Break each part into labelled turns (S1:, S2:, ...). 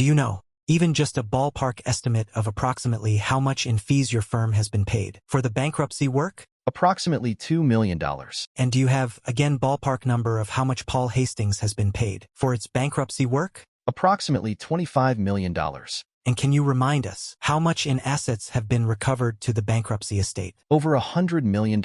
S1: Do you know, even just a ballpark estimate of approximately how much in fees your firm has been paid for the bankruptcy work?
S2: Approximately $2 million.
S1: And do you have, again, ballpark number of how much Paul Hastings has been paid for its bankruptcy work?
S2: Approximately $25 million.
S1: And can you remind us how much in assets have been recovered to the bankruptcy estate?
S2: Over $100 million.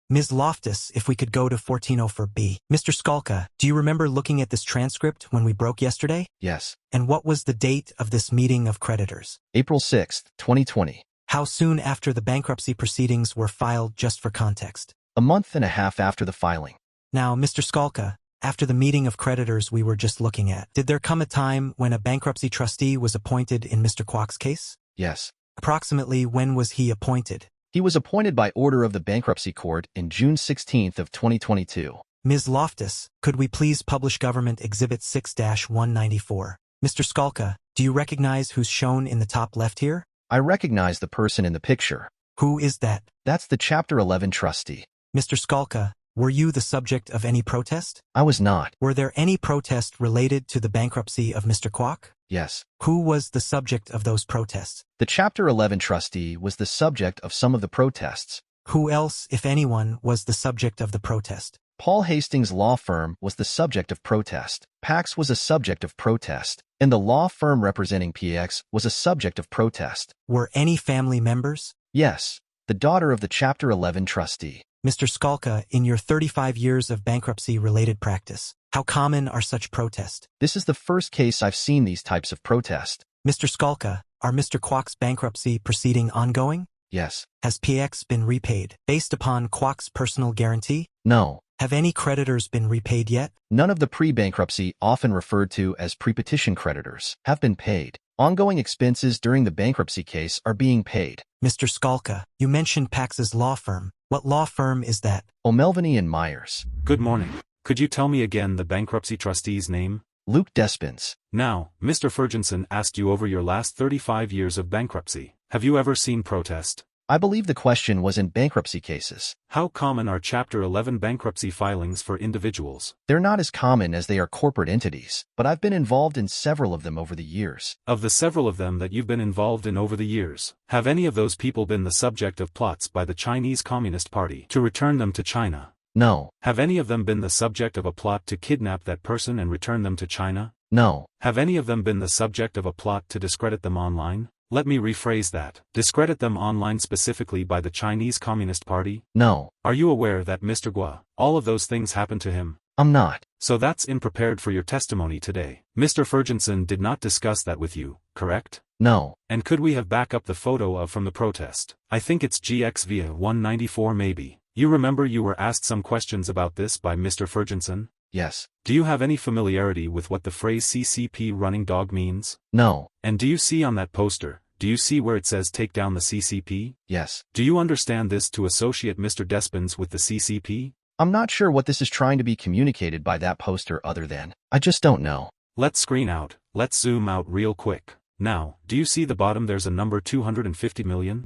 S1: Ms. Loftus, if we could go to 1404B. Mr. Skalka, do you remember looking at this transcript when we broke yesterday?
S2: Yes.
S1: And what was the date of this meeting of creditors?
S2: April 6, 2020.
S1: How soon after the bankruptcy proceedings were filed, just for context?
S2: A month and a half after the filing.
S1: Now, Mr. Skalka, after the meeting of creditors we were just looking at, did there come a time when a bankruptcy trustee was appointed in Mr. Kwok's case?
S2: Yes.
S1: Approximately when was he appointed?
S2: He was appointed by order of the bankruptcy court in June 16 of 2022.
S1: Ms. Loftus, could we please publish Government Exhibit 6-194? Mr. Skalka, do you recognize who's shown in the top left here?
S2: I recognize the person in the picture.
S1: Who is that?
S2: That's the Chapter 11 trustee.
S1: Mr. Skalka, were you the subject of any protest?
S2: I was not.
S1: Were there any protest related to the bankruptcy of Mr. Kwok?
S2: Yes.
S1: Who was the subject of those protests?
S2: The Chapter 11 trustee was the subject of some of the protests.
S1: Who else, if anyone, was the subject of the protest?
S2: Paul Hastings' law firm was the subject of protest. PAX was a subject of protest, and the law firm representing PAX was a subject of protest.
S1: Were any family members?
S2: Yes. The daughter of the Chapter 11 trustee.
S1: Mr. Skalka, in your 35 years of bankruptcy-related practice, how common are such protests?
S2: This is the first case I've seen these types of protest.
S1: Mr. Skalka, are Mr. Kwok's bankruptcy proceeding ongoing?
S2: Yes.
S1: Has PAX been repaid, based upon Kwok's personal guarantee?
S2: No.
S1: Have any creditors been repaid yet?
S2: None of the pre-bankruptcy, often referred to as pre-petition creditors, have been paid. Ongoing expenses during the bankruptcy case are being paid.
S1: Mr. Skalka, you mentioned PAX's law firm. What law firm is that?
S2: O'Melveny and Myers.
S3: Good morning. Could you tell me again the bankruptcy trustee's name?
S2: Luc Despins.
S3: Now, Mr. Ferguson asked you over your last 35 years of bankruptcy. Have you ever seen protest?
S2: I believe the question was in bankruptcy cases.
S3: How common are Chapter 11 bankruptcy filings for individuals?
S2: They're not as common as they are corporate entities, but I've been involved in several of them over the years.
S3: Of the several of them that you've been involved in over the years, have any of those people been the subject of plots by the Chinese Communist Party to return them to China?
S2: No.
S3: Have any of them been the subject of a plot to kidnap that person and return them to China?
S2: No.
S3: Have any of them been the subject of a plot to discredit them online? Let me rephrase that. Discredit them online specifically by the Chinese Communist Party?
S2: No.
S3: Are you aware that Mr. Guo, all of those things happened to him?
S2: I'm not.
S3: So that's unprepared for your testimony today. Mr. Ferguson did not discuss that with you, correct?
S2: No.
S3: And could we have back up the photo of from the protest? I think it's GXVIA 194 maybe. You remember you were asked some questions about this by Mr. Ferguson?
S2: Yes.
S3: Do you have any familiarity with what the phrase CCP running dog means?
S2: No.
S3: And do you see on that poster, do you see where it says take down the CCP?
S2: Yes.
S3: Do you understand this to associate Mr. Despins with the CCP?
S2: I'm not sure what this is trying to be communicated by that poster other than, I just don't know.
S3: Let's screen out, let's zoom out real quick. Now, do you see the bottom there's a number $250 million?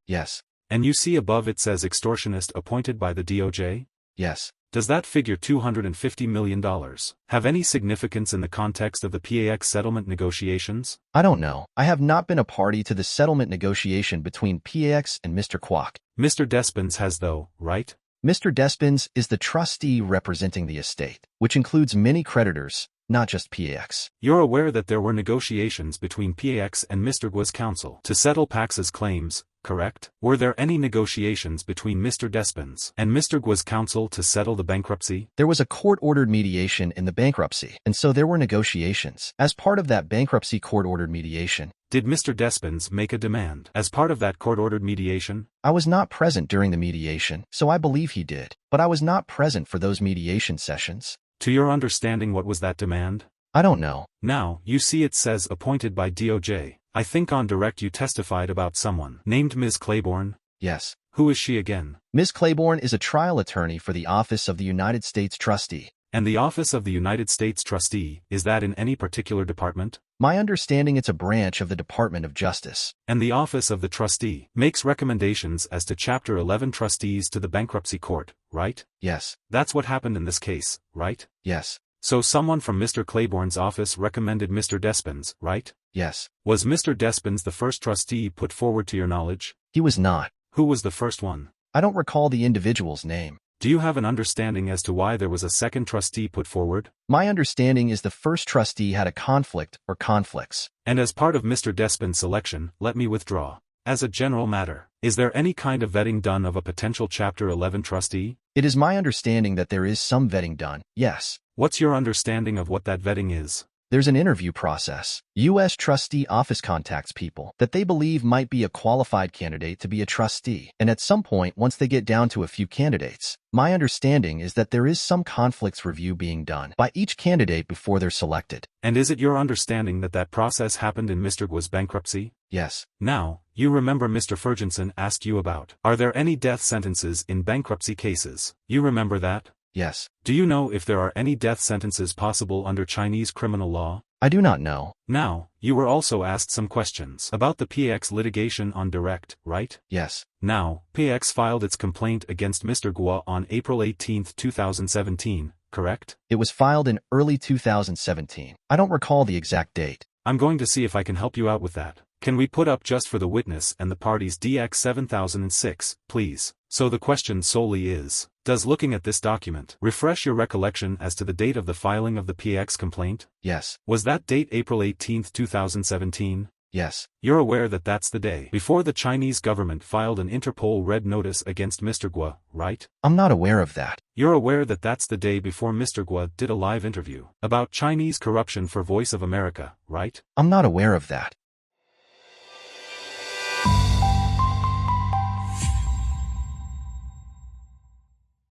S2: Yes.
S3: And you see above it says extortionist appointed by the DOJ?
S2: Yes.
S3: Does that figure $250 million have any significance in the context of the PAX settlement negotiations?
S2: I don't know. I have not been a party to the settlement negotiation between PAX and Mr. Kwok.
S3: Mr. Despins has though, right?
S2: Mr. Despins is the trustee representing the estate, which includes many creditors, not just PAX.
S3: You're aware that there were negotiations between PAX and Mr. Guo's counsel to settle PAX's claims, correct? Were there any negotiations between Mr. Despins and Mr. Guo's counsel to settle the bankruptcy?
S2: There was a court-ordered mediation in the bankruptcy, and so there were negotiations. As part of that bankruptcy court-ordered mediation,
S3: did Mr. Despins make a demand as part of that court-ordered mediation?
S2: I was not present during the mediation, so I believe he did, but I was not present for those mediation sessions.
S3: To your understanding, what was that demand?
S2: I don't know.
S3: Now, you see it says appointed by DOJ. I think on direct you testified about someone named Ms. Claiborne?
S2: Yes.
S3: Who is she again?
S2: Ms. Claiborne is a trial attorney for the Office of the United States Trustee.
S3: And the Office of the United States Trustee, is that in any particular department?
S2: My understanding it's a branch of the Department of Justice.
S3: And the Office of the Trustee makes recommendations as to Chapter 11 trustees to the bankruptcy court, right?
S2: Yes.
S3: That's what happened in this case, right?
S2: Yes.
S3: So someone from Mr. Claiborne's office recommended Mr. Despins, right?
S2: Yes.
S3: Was Mr. Despins the first trustee put forward to your knowledge?
S2: He was not.
S3: Who was the first one?
S2: I don't recall the individual's name.
S3: Do you have an understanding as to why there was a second trustee put forward?
S2: My understanding is the first trustee had a conflict or conflicts.
S3: And as part of Mr. Despins' selection, let me withdraw. As a general matter, is there any kind of vetting done of a potential Chapter 11 trustee?
S2: It is my understanding that there is some vetting done, yes.
S3: What's your understanding of what that vetting is?
S2: There's an interview process. U.S. trustee office contacts people that they believe might be a qualified candidate to be a trustee, and at some point, once they get down to a few candidates, my understanding is that there is some conflicts review being done by each candidate before they're selected.
S3: And is it your understanding that that process happened in Mr. Guo's bankruptcy?
S2: Yes.
S3: Now, you remember Mr. Ferguson asked you about, are there any death sentences in bankruptcy cases? You remember that?
S2: Yes.
S3: Do you know if there are any death sentences possible under Chinese criminal law?
S2: I do not know.
S3: Now, you were also asked some questions about the PAX litigation on direct, right?
S2: Yes.
S3: Now, PAX filed its complaint against Mr. Guo on April 18, 2017, correct?
S2: It was filed in early 2017. I don't recall the exact date.
S3: I'm going to see if I can help you out with that. Can we put up just for the witness and the parties DX 7006, please? So the question solely is, does looking at this document refresh your recollection as to the date of the filing of the PX complaint?
S2: Yes.
S3: Was that date April 18, 2017?
S2: Yes.
S3: You're aware that that's the day before the Chinese government filed an Interpol red notice against Mr. Guo, right?
S2: I'm not aware of that.
S3: You're aware that that's the day before Mr. Guo did a live interview about Chinese corruption for Voice of America, right?
S2: I'm not aware of that.